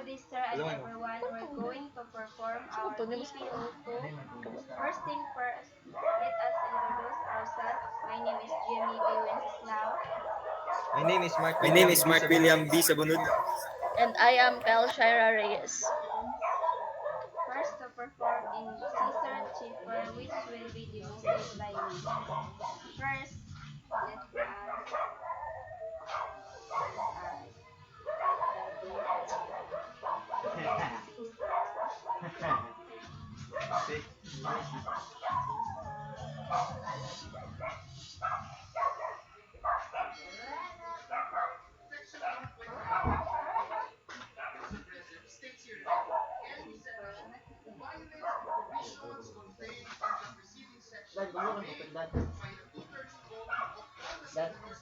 day, sir, and everyone. We're going to perform our TPO2. First thing first, let us introduce ourselves. My name is Jimmy B. Wenceslao. My name is Mark My name William is B. Mark Sabunod. William B. Sabunod. And I am Kel Shaira Reyes. First to perform in Caesar Chipper, which will be demonstrated by me. First, let us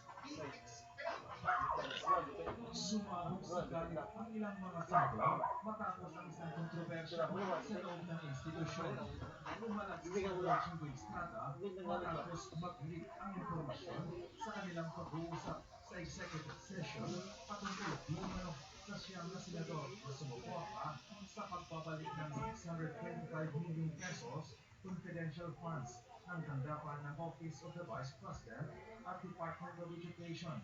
Sumabog sa galit ang ilang mga senador matapos ang isang kontrobersya sa loob ng institusyon. Umalag si Senador Chingo Estrada matapos mag-leak ang impormasyon sa kanilang pag-uusap sa executive session patungkol di umano sa siyang na senador na sumuporta sa pagbabalik ng 625 million pesos confidential funds ng tanggapan ng Office of the Vice President at Department of Education.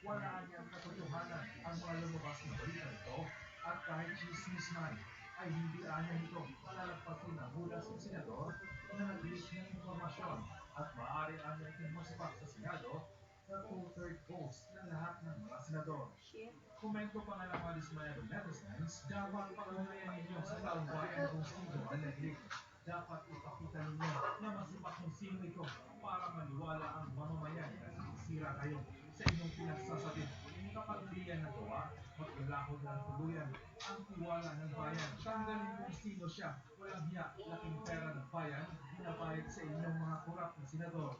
Wala niyang katotohanan ang mga lumabas na balita nito at kahit chismis man ay hindi anya nito palalagpasin ang hula sa senador na nag-leak ng impormasyon at maaari anya itong masabak sa Senado sa 2/3 votes ng lahat ng mga senador. Komento pa nga ng mga dismayadong netizens, dapat patunayan ninyo sa taong bayan kung sino ang nag-leak. Dapat ipakita ninyo na masibak kung sino ito para maniwala ang mamamayan na sisira kayo sa inyong pinagsasabi. Kapag hindi yan nagawa, maglulakod ng tuluyan ang tiwala ng bayan. Tanggalin kung sino siya, walang hiya, laking pera ng bayan, binabayad sa inyong mga kurap na senador.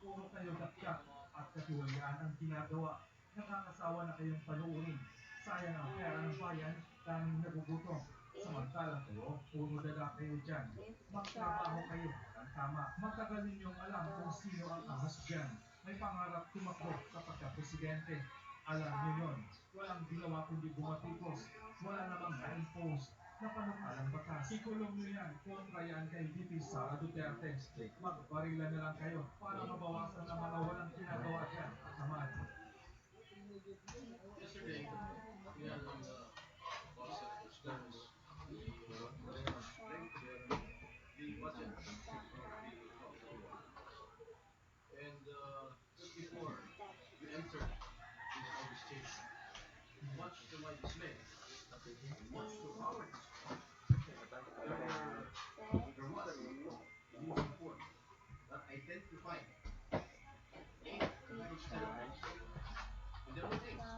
Puro kayo dakdak at katiwalian ang ginagawa. Nakakasawa na kayong panuurin. Sayang ang pera ng bayan, daming nagugutom. Samantalang kayo, puro daga kayo dyan. Magtrabaho kayo ng tama. Matagal ninyong alam kung sino ang ahas dyan. May pangarap tumakbo sa pagka-presidente. Alam niyo yun. Walang ginawa kundi bumatikos. Wala namang na-impose na panukalang batas. Ikulong niyo yan. Kontra yan kay VP Sara Duterte. Magbarilan na lang kayo para mabawasan ang mga walang ginagawa dyan at naman. Yesterday, we had on the bus at the schools the budget of the Philippines. And just before we entered this August chamber, much to my dismay, much to our dismay, there was a news report that identified 8 senators. And there were names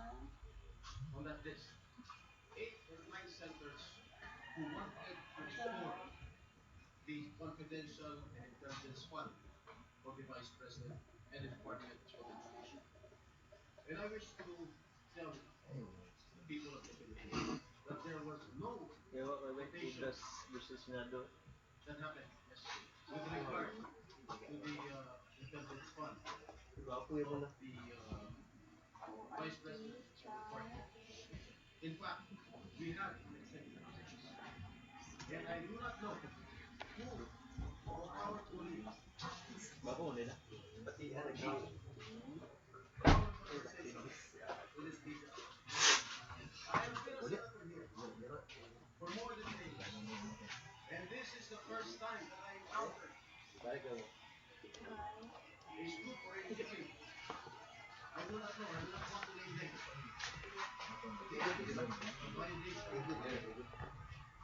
on that list. 8 or 9 senators who wanted to restore the confidential and intelligence fund for the Vice President and the Department of Education. And I wish to tell the people of the Philippines that there was no rotation that happened yesterday with regard to the intelligence fund of the Vice President and the Department of Education. In fact, we had an executive session. And I do not know who of our colleagues our conversation with this leader. I have been a senator here for more than 10 years. And this is the first time that I encountered a scoop or a teaching. I do not know, I do not want to name names. A violation.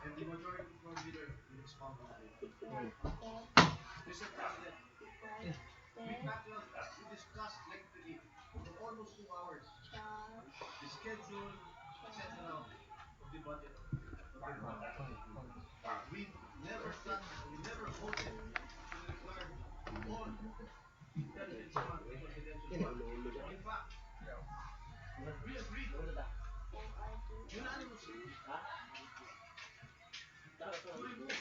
And the majority floor leader will expound on it. Mr. President, we tackled, we discussed lengthily for almost 2 hours the schedule, etc. of the budget of the department. We never touched, we never voted with regard on intelligence fund and confidential fund. In fact, we agreed unanimously to remove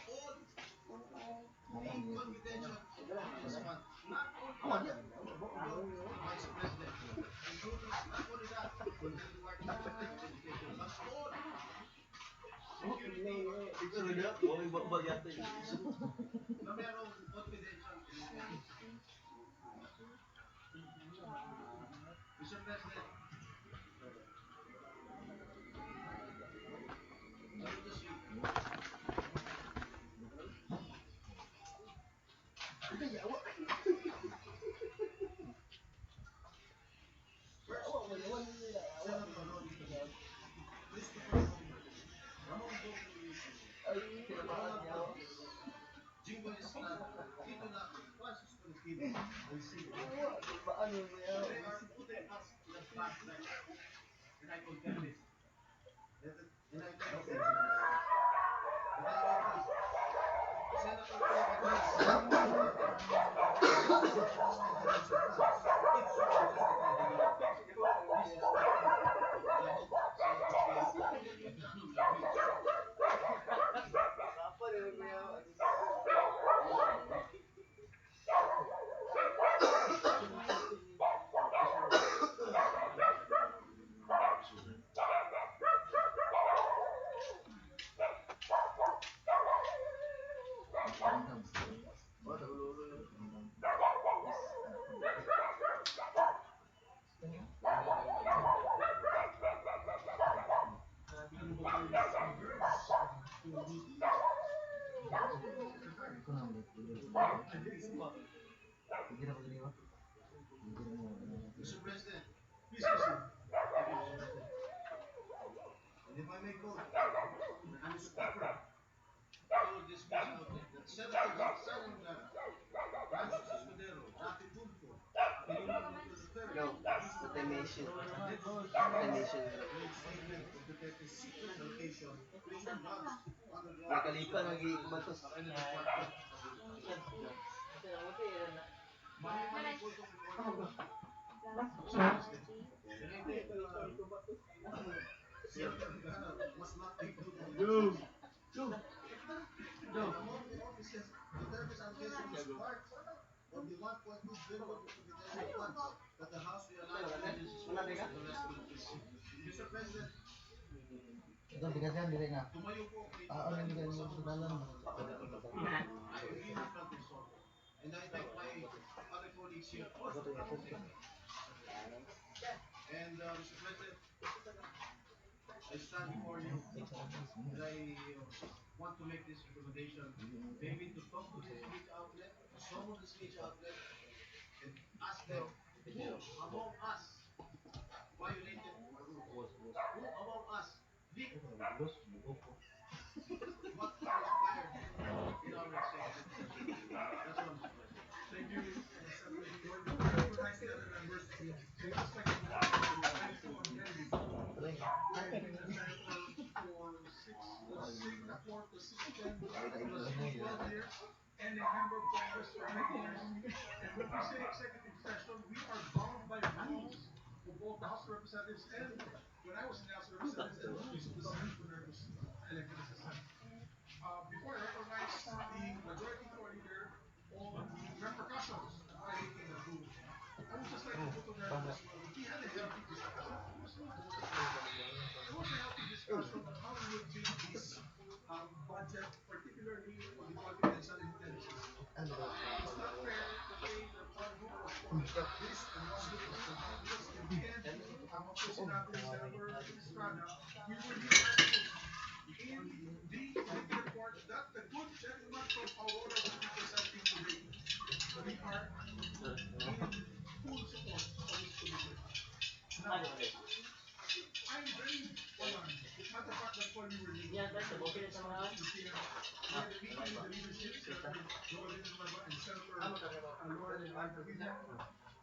all the confidential intelligence fund, not only the Vice President, including not only that, but the Department of Education, but all na merong confidential communication. Mr. President, I will just read. First is Senator Rodney, Christopher Comer, Ramon Bong, Ronald Ortiz, Jingo Estrada, Tito Laco, Francis Tolentino, and Singh. They are putting us in a bad light, and I condemn this. And I thank them for this. And that's why please, Senator Mr. President, please proceed. Thank you, Mr. President. And if I may quote, I'm a speaker to this news outlet that Senators Sara Rivera, Francis Escudero, Rafi Tulfo, Aquilino Nieto III, Automation. Automation. Made statement of Duterte's secret location, which were lodged underground. Nakalipa, nag-iibatos. And in the department of the Mali po itong recording. Must not be good. Among the offices, Duterte's allegation was part of the 1.2 billion confidential funds that the House realized agencies for the rest of the police. Mr. President, Ito bigas yan, dili na. tumayo po kayo. Ano yung bigas mo sa dalan? I really felt this song. And I thank my other colleagues here also for helping. And Mr. President, I stand before you and I want to make this recommendation, maybe to talk to this media outlet, to some of this media outlet, and ask them who among us violated our rules, who among us leaked what transpired in our executive session. That's all, Mr. President. Thank you, Senator George. Recognize the other members. With respect to the Senator Kennedy, for 6 to 12 years, and a member of Congress for 9 years. And when we say executive session, we are bound by rules of both the House of Representatives and when I was in the House of Representatives and rules of the Senate when I was elected as a Senate. Before I recognize the majority leader on the repercussions of violating the rules, I would just like to put on record as well. We had a healthy discussion. There was a healthy discussion on how we would change this budget, particularly on the confidential intelligence. It's not fair to say that one group was for this and one group was for that. Because in the end, ang mga sinabi ni Senator Estrada, we were united in the committee report that the good gentleman from Aurora will be presenting today. We are in full support of this committee. Now, I'm very alarmed at the fact that while we were leaving, we had a meeting with the leadership, Senator Joel Villanueva and Senator Laura Legarda,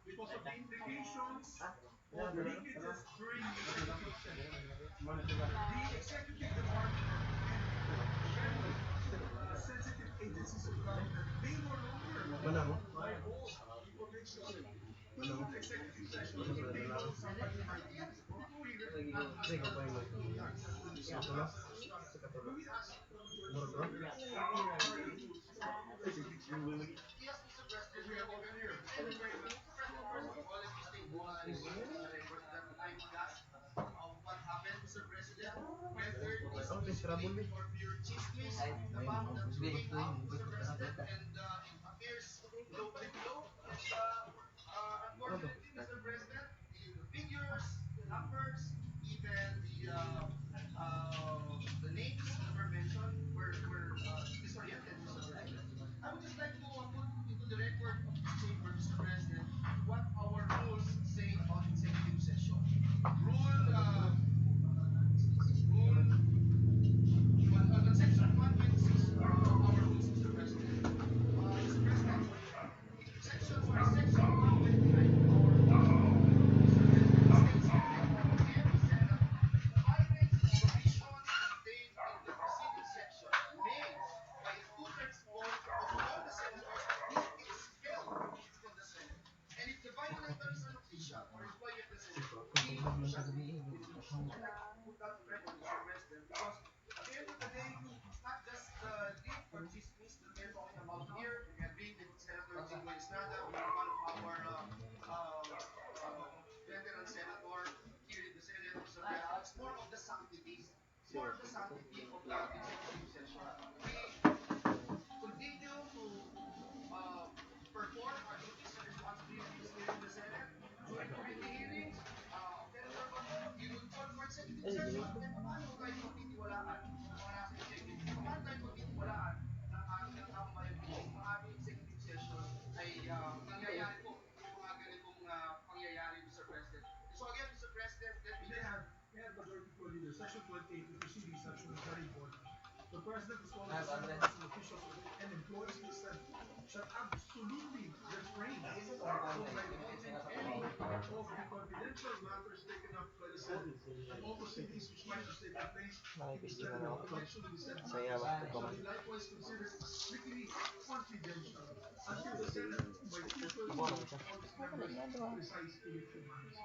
because of the implications of leakages during the executive session. The executive department and sensitive agencies of government may no longer by all information in the executive session if they know somebody might be yes, Mr. President, we have over here. All of these things was a report that I'm of what happened, Mr. President, when there is Kapit trouble eh. or pure chismis Ay, about that hindi. came out, Hindi. Mr. President, and it appears low below. And unfortunately, Mr. President, the figures, the numbers, even the names that were mentioned were disoriented, Mr. President. I would just like to put into the record of this chamber, Mr. President, what our rules say about executive session. Rule on section 126 of our rules, Mr. President. Mr. President, section 129 of our rules, Mr. President, states that every Senate violates the provisions contained in the preceding section may, by a two-thirds vote of all the senators, be expelled from the Senate. And if the violator is an official or employee of the Senate, he shall be removed. Put that on record, Mr. President, because at the end of the day, it's not just the leak or chismis that we're talking about here. We agree with Senator Jingo Estrada, being one of our veteran senator here in the Senate. Mr. President, it's more of the sanctities. It's more of the sanctity of the executive session. We continue to perform our duties and responsibilities here in the Senate during committee hearings. You would call for executive session. Then paano tayo pagtitiwalaan ng mga nasa executive? Paano tayo pagtitiwalaan ng ating taong bayan kung ang ating executive session ay nangyayari po yung mga ganitong pangyayari, Mr. President. So again, Mr. President, let me They had majority floor leader. Section 28 of the proceeding section is very important. The president as well as senators and officials and employees of the Senate shall absolutely refrain from divulging any of the confidential matters taken up by the Senate and all proceedings which might have taken place in the Senate in connection with the Senate matters shall be likewise considered strictly confidential until the Senate by two-thirds vote of its members precise election matters.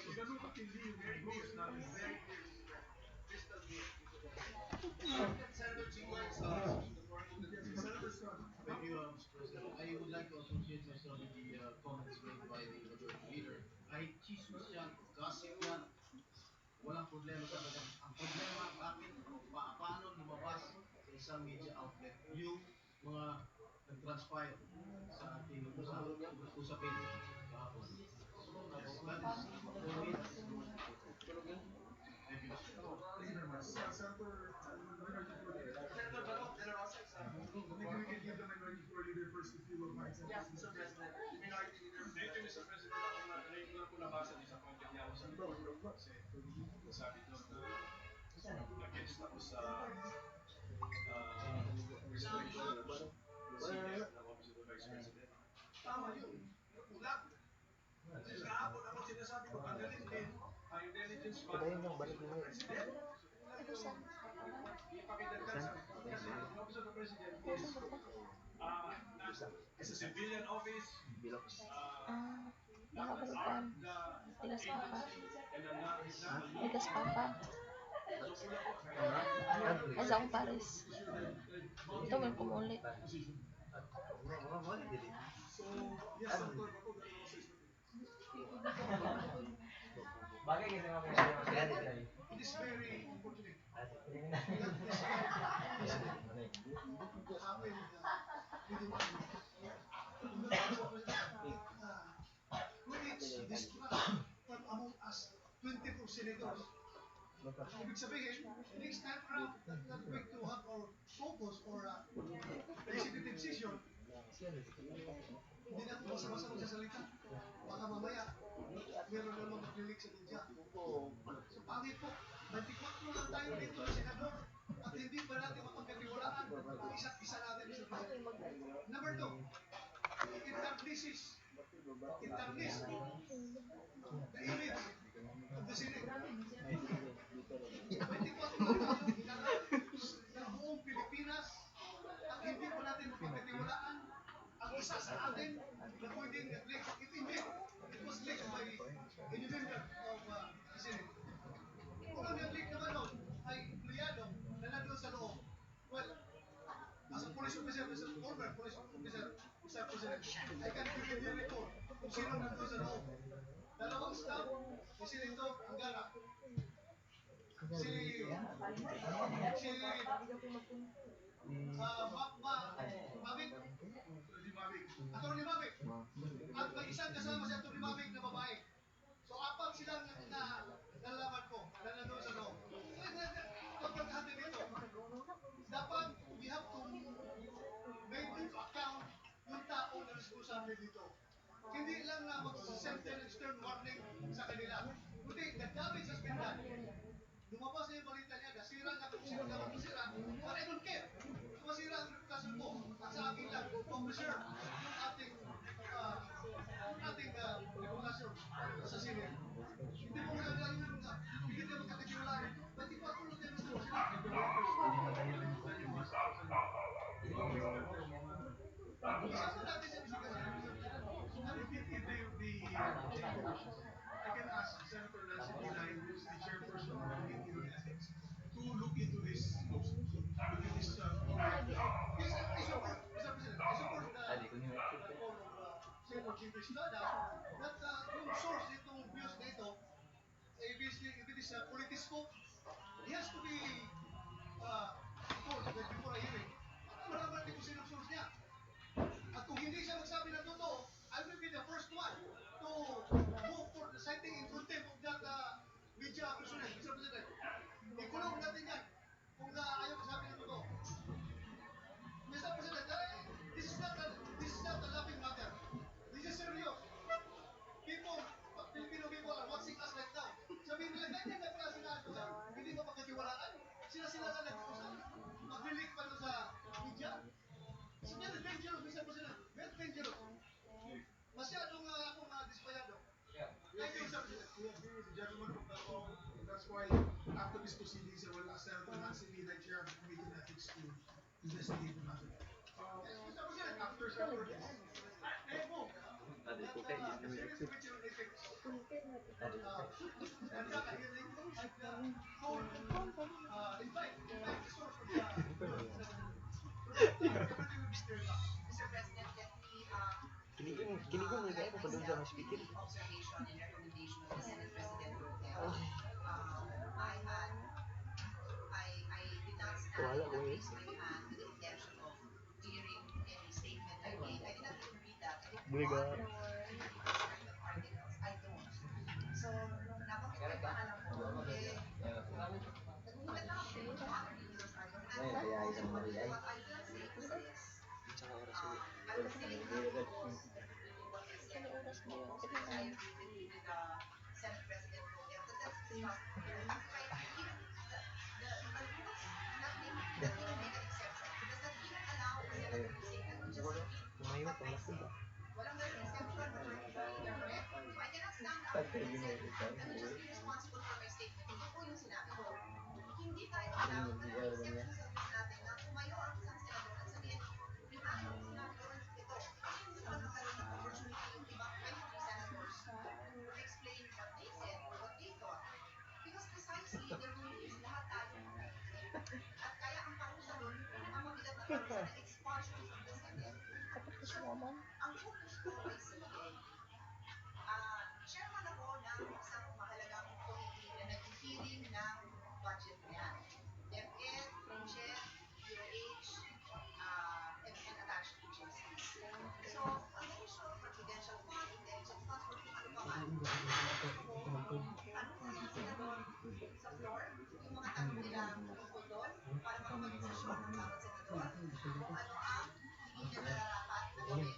So ganun katindi yung rules natin. very clear, Mr. President. Crystal clear. Senator Jingo is speaking the floor. Senator Scott, Thank you, Mr. President. I would like to associate myself with the comments made by the majority leader. Kahit chismis yan, gossip yan, walang problema sa akin. Ang problema bakit paano lumabas sa isang media outlet yung mga nag-transpire sa ating usapin kahapon. So, that is for me, that is the most important. Thank you, Mr. President. thank you very much. Senator Minority Floor Leader. Senator Bato de la Rosa is Maybe we can give the Minority Floor Leader first a few of my yes, Mr. President. The minority leader. Thank you, Mr. President. Ako na, ngayon ko lang po nabasa din sa point niya ako sa report. Kasi sabi doon na against ako sa restoration of CF ng Office of the Vice President. Tama yun. Kulang. Kasi kahapon ako sinasabi ko, tanggalin din ang intelligence fund ng Office of the President. Ipakidagdag sa kasi ang Office of the President is a civilian office. Nakabalikan. Tigas papa. And I'm not Tigas papa. Asa akong Paris. Ito may kumulit. So, yes, Senator Bato de la Rosa is Bagay kasi mga kaya. It is very unfortunate. Creates distrust from among us 24 senators. Ibig sabihin, next time around, not going to have our focus or executive session, hindi natin basta-basta magsasalita. Baka mamaya, meron naman mag-relic sa media. So, pangit po, 24 lang tayo dito na senador at hindi pa natin mapagkatiwalaan ang isa't isa natin, Mr. President. Number 2, it tarnishes the image of the Senate. 24 lang tayo ng buong Pilipinas at hindi pa natin mapagkatiwalaan ang isa sa atin na pwedeng nag-leak. It was leaked by a new member of the Senate. Kung ang nag-leak naman nun ay empleyado na nandun sa loob, well, as a police officer, as a former police officer, Mr. President, I can give you a report kung sino nandun sa loob. Dalawang staff ni Senator Angara. si Mavic, Atty. Mavic, at may isang kasama si Atty. Mavic na babae. So apat silang nalaman ko na nandun sa loob. So importante dito, dapat we have to make into account yung tao na responsable dito. Hindi lang na mag-send ng stern warning sa kanila. Kundi the damage has been done. Lumabas na yung balita niya, nasira nga kung sino ka masira, but I don't care. Masira ang reputasyon ko. At sa akin lang, to-preserve yung ating reputasyon sa sinin. Hindi mo magagawa yung hindi ka magkakatiwala rin. Ba't di pa tulad yan gusto mo sila? Isama natin sa investigasyon. I can ask Senator Nancy Pinay, who is the chairperson of the Committee on Ethics, to look into this post, into this Yes, I support, Mr. President, I support the call of Senator Chico Estrada that yung source nitong views na ito, if it is a politiscope, he has to be told that before a hearing, malaman natin kung sinong source niya. At kung hindi siya magsabi ng totoo, I will be the first one to move for the citing in contempt of that media personnel, Mr. President. Ikulong natin yan kung ayaw magsabi ng totoo. Mr. President, this is not a laughing matter. This is serious. Filipino people are watching us right now. Sabihin nila, ganyan na pala sila, hindi ba pagkatiwalaan? Sila na nag-usap. Mag-relate pa doon sa media. It's very dangerous, Mr. President. Very dangerous. Masyadong akong dispayado. Thank you, Mr. President. We agree with the gentleman from Davao. That's why after this proceedings, I will ask Senator Nancy Pinay, chair of the Committee on Ethics, to investigate the matter. Yes, Mr. President. After Senator this. Mr. President, let me add myself to the observation and recommendation of the Senate President Pro Tem. I did not stand up raise my hand with the intention of clearing any statement I made. I did not even read that. I didn't bother to read the respective articles. I don't. So, nung nabanggit ko yung pangalan ko, nagugulat lang ako. Bother reading those articles. And what I will say is this. I will say it not because really what I said. I agree with Senate President Pro Tem that that's discussed here. Right? Even the rules doesn't even make an exception. Does not even allow a senator to say that we just read what I say. Walang ganun exception, majority ruling, correct? So I cannot stand up here and say, I will just be responsible for my statement. Hindi po yung sinabi ko. Hindi tayo allowed na exception sa rules natin na tumayo ang isang senador at sabihin, yung aking sinabi ko ito. Hindi ba nagkaroon ng opportunity yung ibang 23 senators to explain what they said or what they thought? Because precisely, the rule is lahat tayo corrected. At kaya ang parusa doon, ang mabigat na parusa na expulsion from the Senate. So, ang focus ko ay simple. Chairman ako ng isang mahalagang committee na nag-hearing ng budget na yan. DepEd, Budget, DOH, and attached agencies. So, ang issue of Prudential Fund, Intelligence Funds, or kung ano pa man, tanong ng mga senador sa floor, yung mga tanong nila tungkol doon, para makapag-desisyon ng bawat senador, kung ano ang hindi nila nararapat na gawin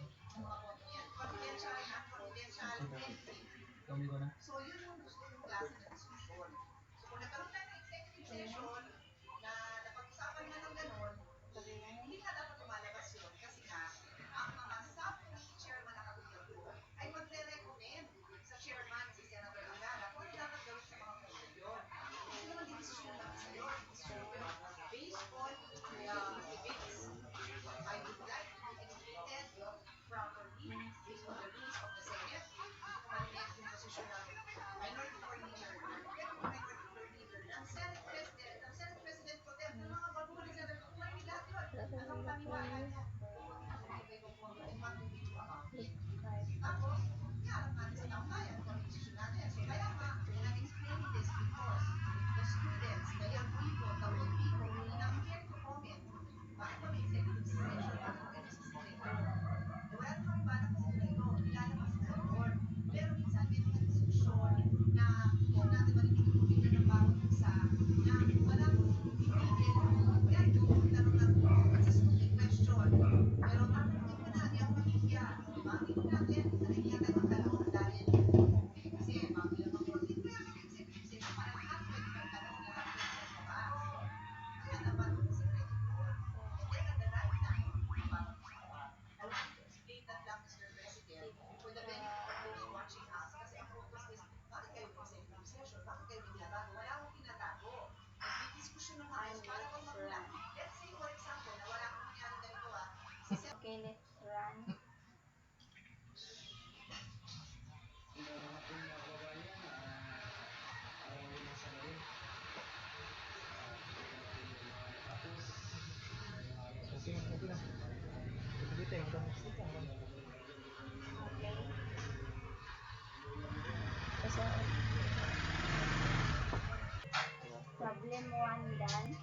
Limuandan.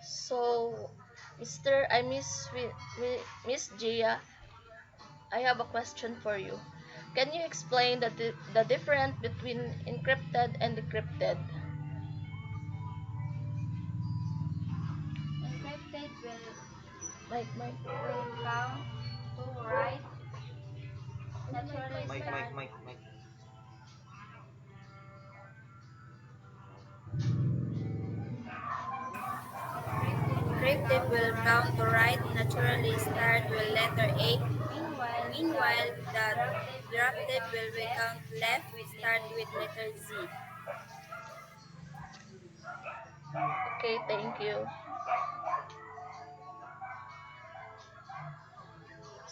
So, Miss Gia, I have a question for you. Can you explain the difference between encrypted and decrypted? Encrypted Mike. will count to write naturally start. Encrypted will count to write naturally start with letter A. Meanwhile, the decrypted will recount left start with letter Z. Okay, thank you.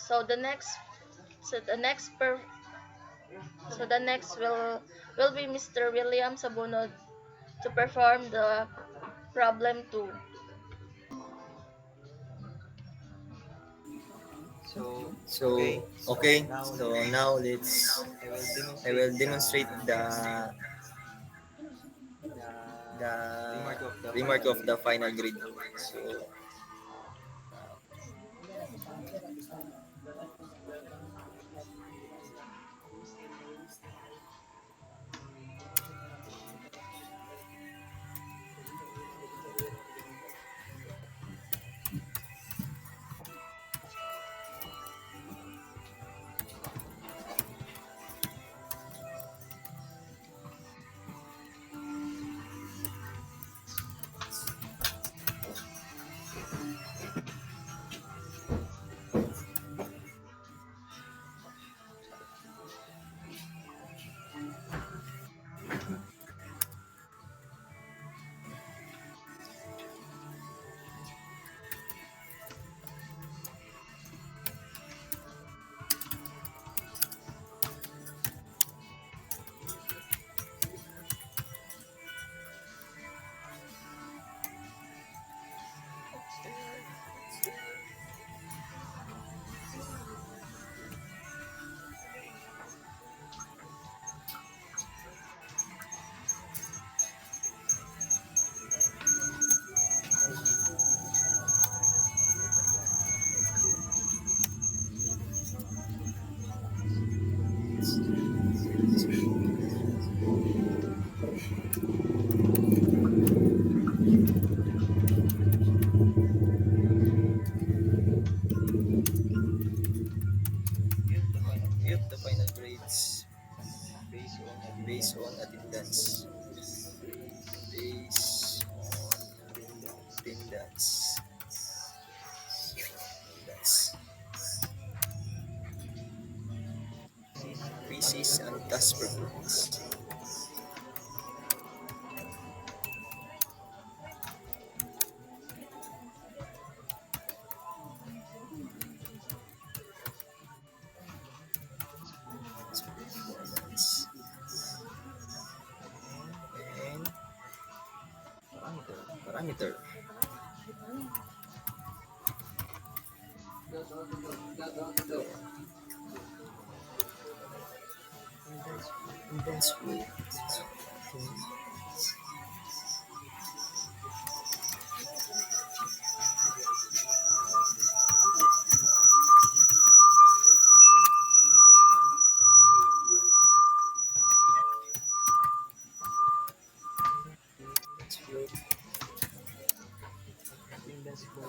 So the next so the next per so the next will be Mr. William Sabunod to perform the problem 2. So, So, okay. So okay. now So now I demonstrate will demonstrate the the remark of the remark final of grade. the final grade. So, if the final grades Based on based on attendance. attendance, based on attendance. That's thesis and task performance. Performance and Parameter. parameter. Attendance rate.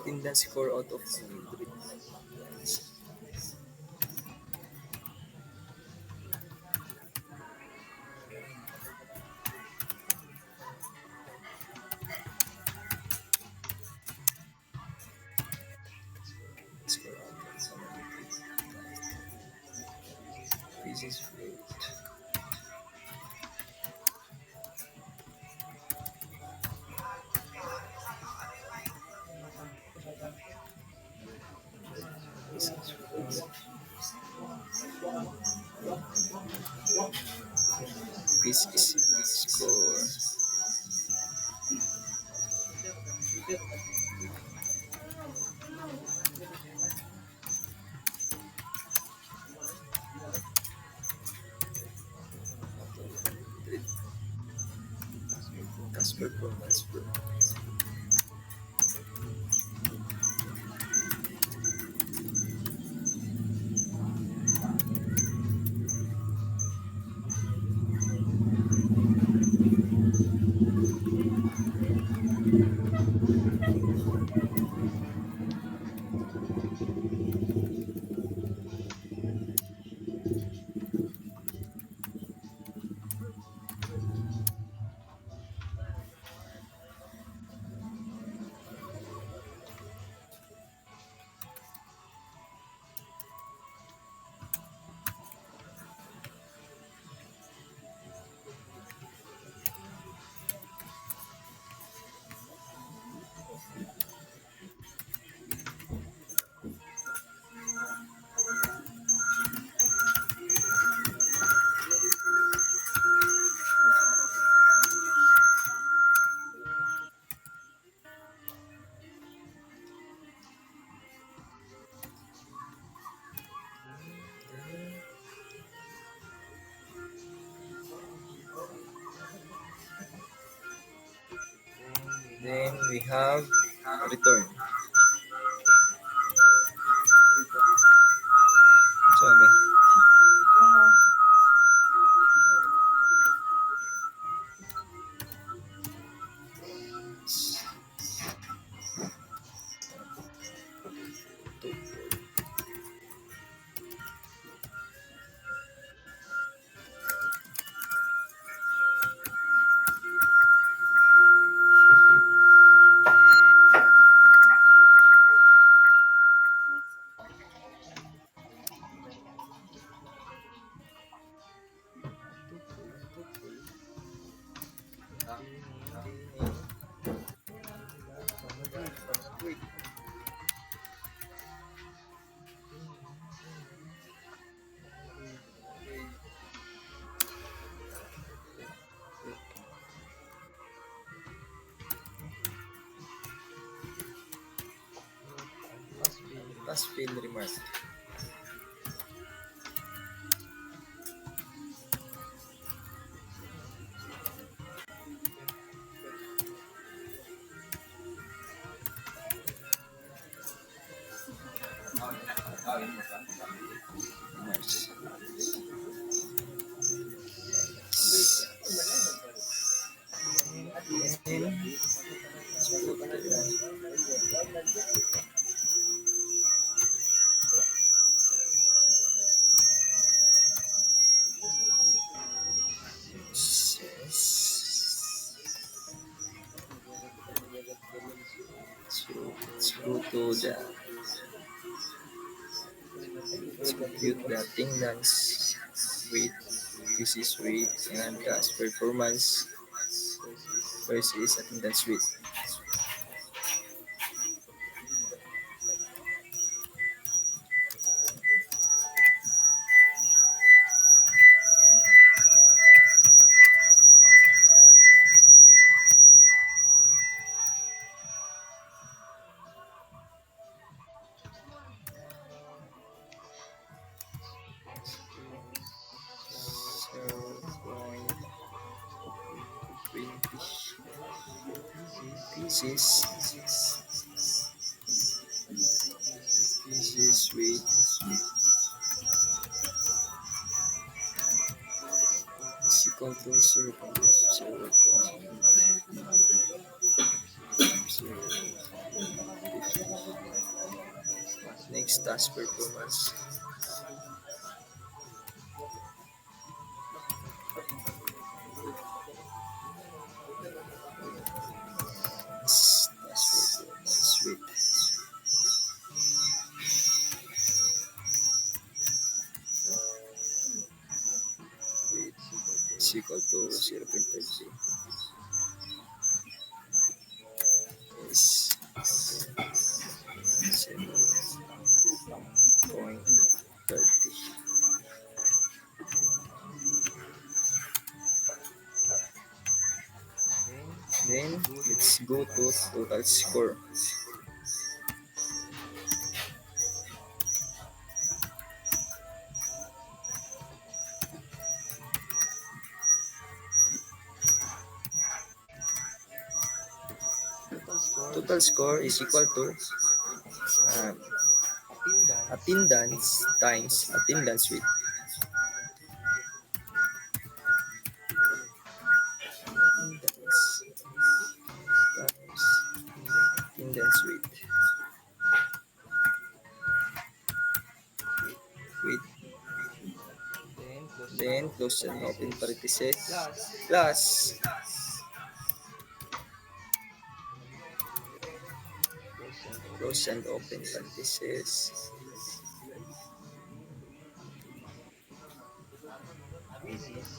Attendance score out of 100. Score out of 100. Thesis rate. Thesis rate. Thesis score. Task task performance bro. Then we have return. Sabi. Pass fail remark. Nice. So let's go to the let's compute the attendance weight, thesis weight, and task performance versus attendance weight. Thesis weight is equal to 0.0. Next task performance. Task performance weight is equal to 0.30. Is 7.30. Then let's go to total score. total score is equal to attendance times attendance rate. Attendance times attendance rate. With then close and open parenthesis plus close and open parenthesis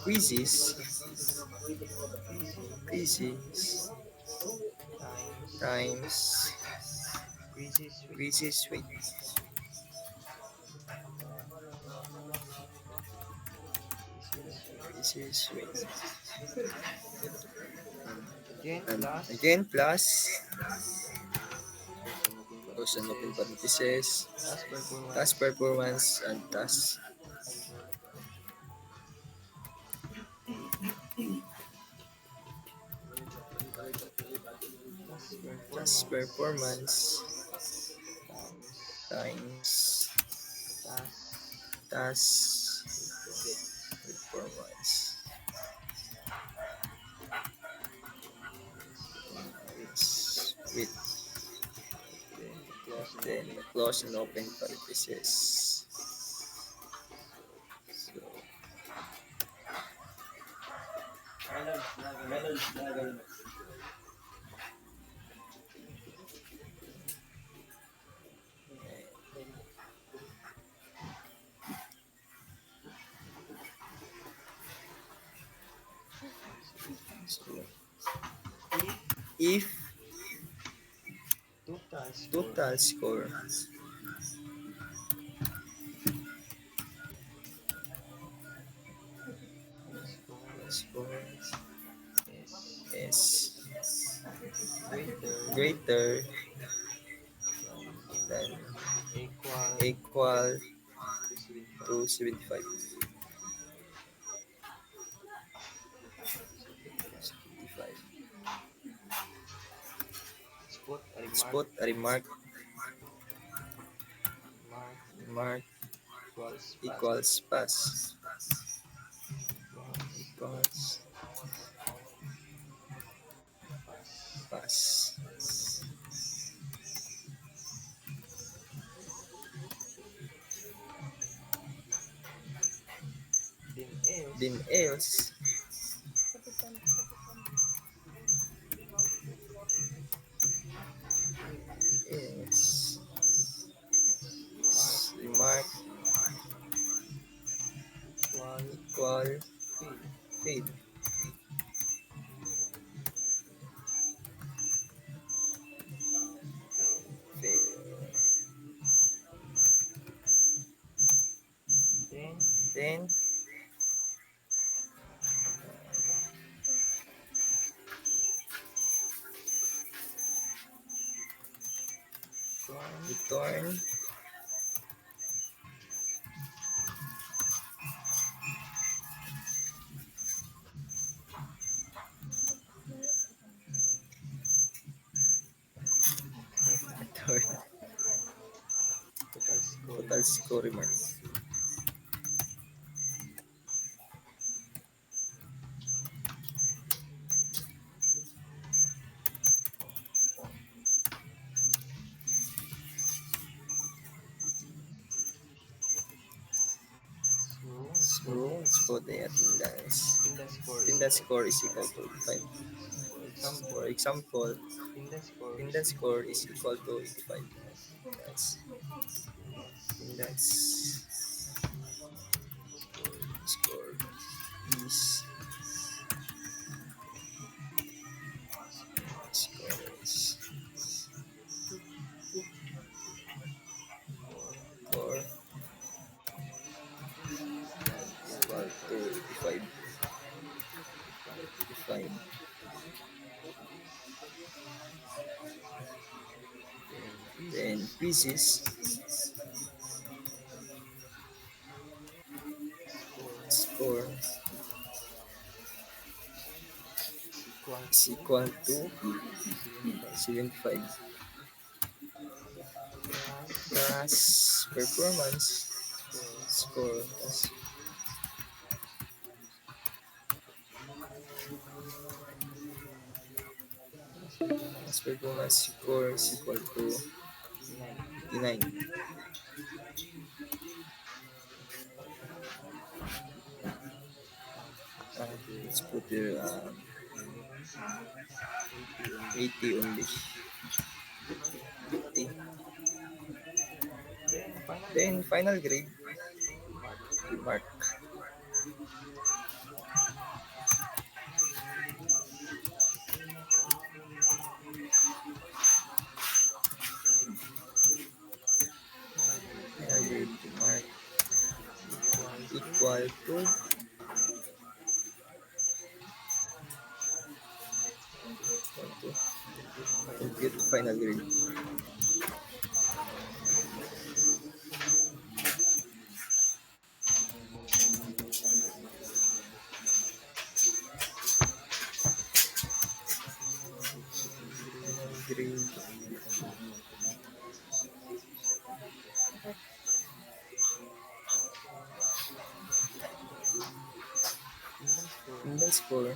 quizzes times quizzes rate. Quizzes rate. And again plus close and open parenthesis task performance and task performance times task performance with then close and open parenthesis. So, so if total score is greater than equal to 75. Spot a remark equals pass equals pass. Then else is remark equal fail. Then return total score remark. So for the attendance score is equal to 5. For example, attendance score is equal to 85. Attendance score is for equal to 85. Then quizzes score is equal to 75 plus performance score plus performance score is equal to 89. Let's put here 80 only. 80. Then final grade, mark. Final grade mark equal to compute final grade. Grade. Final score.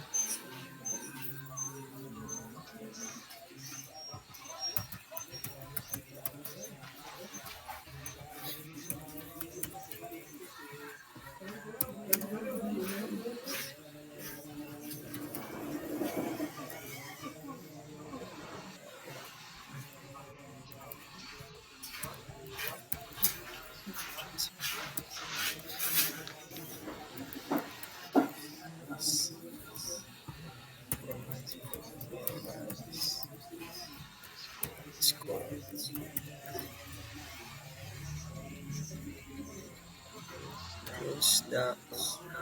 Score.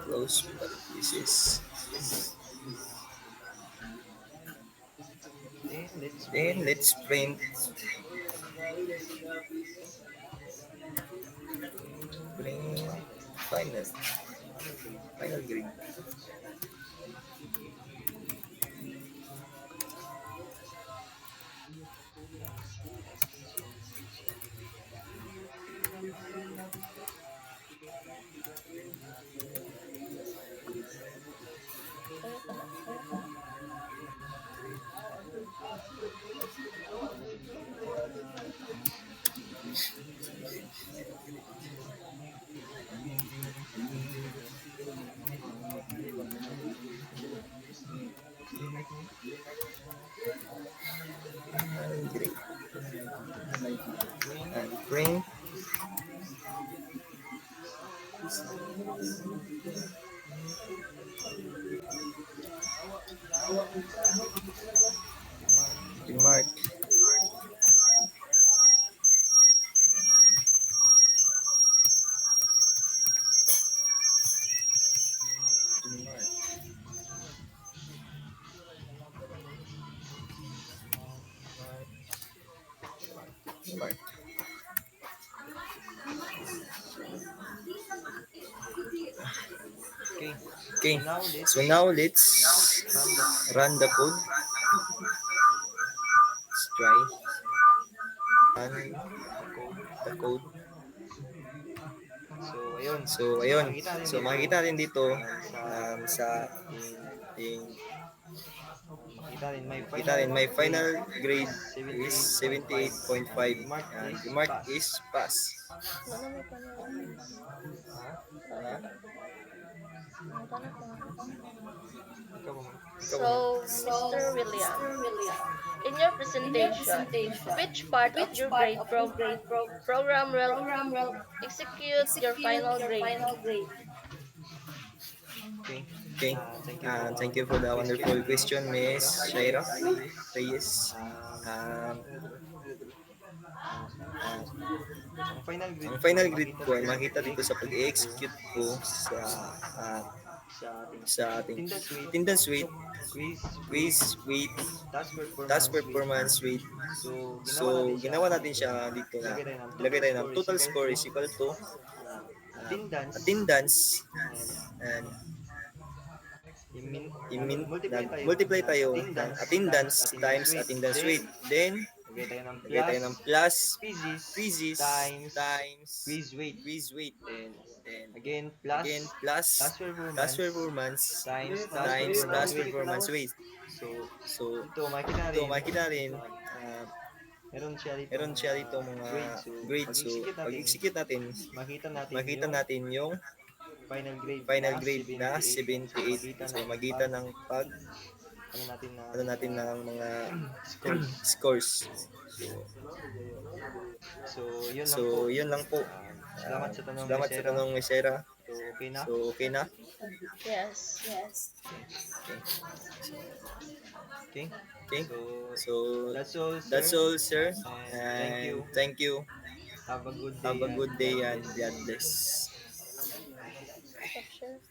Close parenthesis. Then let's print final grade. Final grade. And print. Remark. Remark. Okay, so now let's run the code. Let's try run the code. So ayun. So makikita natin dito sa kita rin my final grade is 78.5 and the mark is pass. So, Mr. William, in your presentation, which part of your grade program will execute your final grade? Okay. Thank you for the wonderful question, Miss Shaira Reyes. Ang final grade ko ay makita dito sa pag-execute ko sa ating attendance weight, quiz weight, task performance weight. So, ginawa natin siya dito na ilagay tayo ng total score is equal to attendance and multiply tayo ng attendance times attendance rate. Then, lagay tayo ng plus thesis times quiz weight. Then, again, plus class performance times class performance rate. So, ito makikita rin, meron siya dito mga grades. So, pag execute natin, makita natin yung final grade na 78. So, magitan ng pag natin ng mga scores. So, yun lang po. Salamat sa tanong, Miss Sarah. So, okay na? Yes. Okay. So, that's all, sir. And thank you. Have a good Have a day. good day and God bless. Stop share.